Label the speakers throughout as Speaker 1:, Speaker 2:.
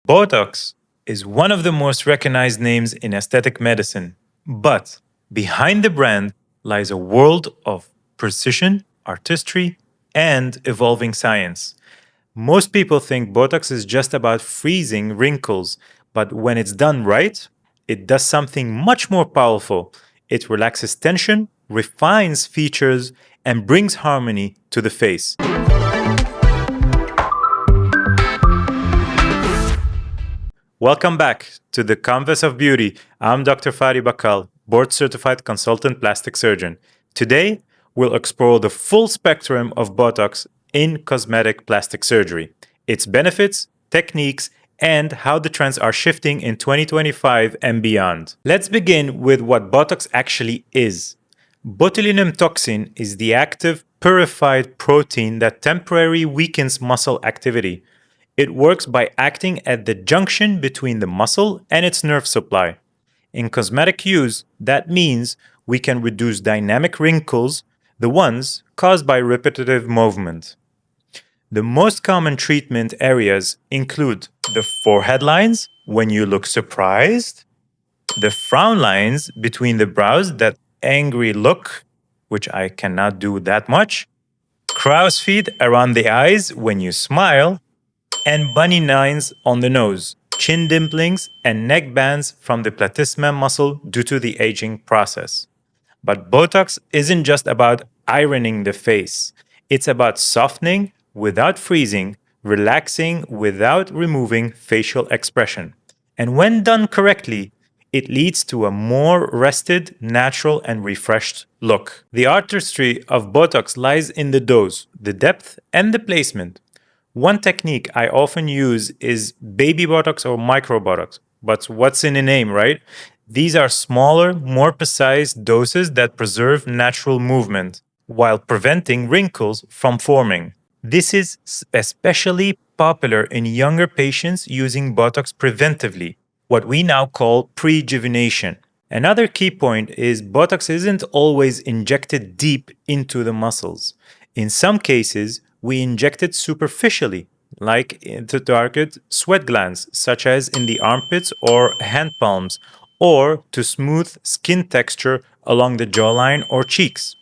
Speaker 1: Botox is one of the most recognized names in aesthetic medicine, but behind the brand lies a world of precision, artistry, and evolving science. Most people think Botox is just about freezing wrinkles, but when it's done right, it does something much more powerful. It relaxes tension, refines features, and brings harmony to the face. Welcome back to the Canvas of Beauty. I'm Dr. Fadi Bakal, board certified consultant plastic surgeon. Today, we'll explore the full spectrum of Botox in cosmetic plastic surgery, its benefits, techniques, and how the trends are shifting in 2025 and beyond. Let's begin with what Botox actually is. Botulinum toxin is the active, purified protein that temporarily weakens muscle activity. It works by acting at the junction between the muscle and its nerve supply. In cosmetic use, that means we can reduce dynamic wrinkles, the ones caused by repetitive movement. The most common treatment areas include the forehead lines when you look surprised, the frown lines between the brows, that angry look, which I cannot do that much, crow's feet around the eyes when you smile, and bunny lines on the nose, chin dimplings, and neck bands from the platysma muscle due to the aging process. But Botox isn't just about ironing the face. It's about softening without freezing, relaxing without removing facial expression. And when done correctly, it leads to a more rested, natural, and refreshed look. The artistry of Botox lies in the dose, the depth, and the placement. One technique I often use is baby Botox or micro Botox. But what's in the name, right? These are smaller, more precise doses that preserve natural movement while preventing wrinkles from forming. This is especially popular in younger patients using Botox preventively, what we now call prejuvenation. Another key point is Botox isn't always injected deep into the muscles. In some cases, we inject it superficially, like to target sweat glands, such as in the armpits or hand palms, or to smooth skin texture along the jawline or cheeks.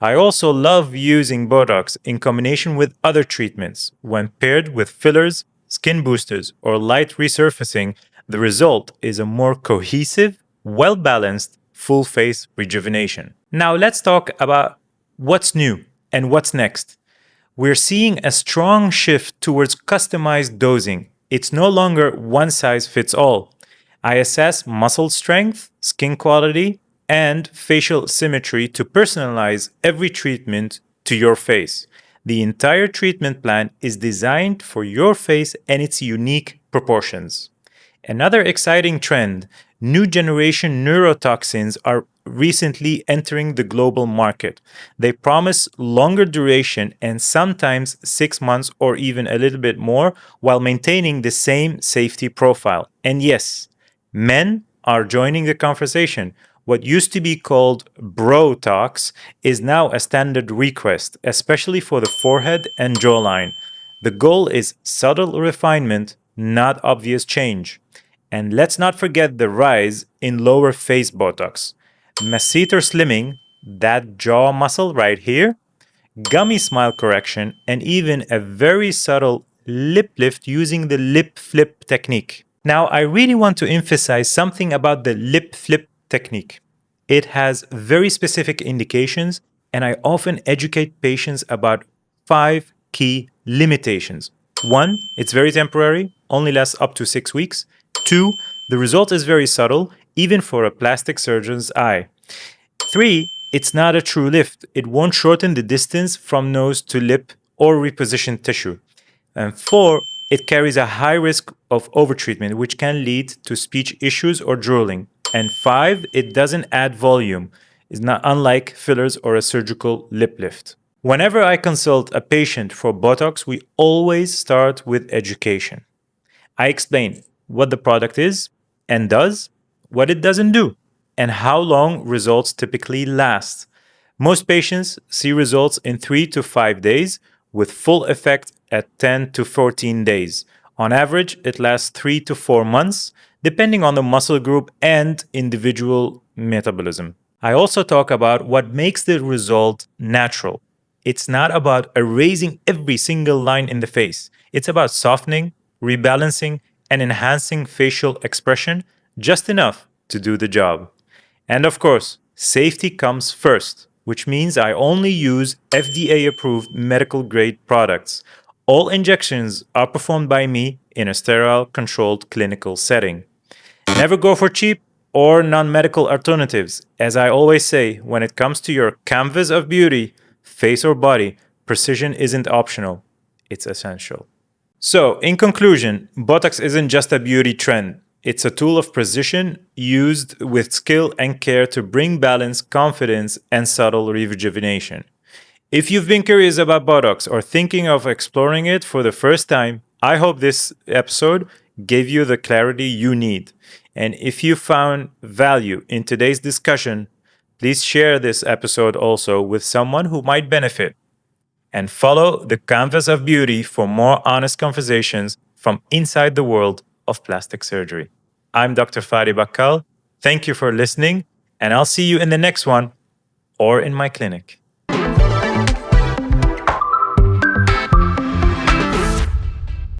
Speaker 1: I also love using Botox in combination with other treatments. When paired with fillers, skin boosters, or light resurfacing, the result is a more cohesive, well-balanced, full-face rejuvenation. Now let's talk about what's new and what's next. We're seeing a strong shift towards customized dosing. It's no longer one size fits all. I assess muscle strength, skin quality, and facial symmetry to personalize every treatment to your face. The entire treatment plan is designed for your face and its unique proportions. Another exciting trend, new generation neurotoxins are recently entering the global market. They promise longer duration and sometimes 6 months or even a little bit more while maintaining the same safety profile. And yes, men are joining the conversation. What used to be called Botox is now a standard request, especially for the forehead and jawline. The goal is subtle refinement, not obvious change. And let's not forget the rise in lower face Botox. Masseter slimming, that jaw muscle right here, gummy smile correction, and even a very subtle lip lift using the lip flip technique. Now, I really want to emphasize something about the lip flip technique. It has very specific indications, and I often educate patients about 5 key limitations. 1, it's very temporary, only lasts up to 6 weeks. 2, the result is very subtle, even for a plastic surgeon's eye. 3, it's not a true lift. It won't shorten the distance from nose to lip or reposition tissue. And 4, it carries a high risk of overtreatment, which can lead to speech issues or drooling. And 5, it doesn't add volume. It's not unlike fillers or a surgical lip lift. Whenever I consult a patient for Botox, we always start with education. I explain what the product is and does, what it doesn't do, and how long results typically last. Most patients see results in 3 to 5 days, with full effect at 10 to 14 days. On average, it lasts 3 to 4 months, depending on the muscle group and individual metabolism. I also talk about what makes the result natural. It's not about erasing every single line in the face. It's about softening, rebalancing, and enhancing facial expression just enough to do the job. And of course, safety comes first, which means I only use FDA approved medical grade products. All injections are performed by me in a sterile, controlled clinical setting. Never go for cheap or non medical alternatives. As I always say, when it comes to your canvas of beauty, face or body, precision isn't optional, it's essential. So, in conclusion, Botox isn't just a beauty trend. It's a tool of precision used with skill and care to bring balance, confidence, and subtle rejuvenation. If you've been curious about Botox or thinking of exploring it for the first time, I hope this episode gave you the clarity you need. And if you found value in today's discussion, please share this episode also with someone who might benefit. And follow the Canvas of Beauty for more honest conversations from inside the world of plastic surgery. I'm Dr. Fadi Bakkal. Thank you for listening, and I'll see you in the next one or in my clinic.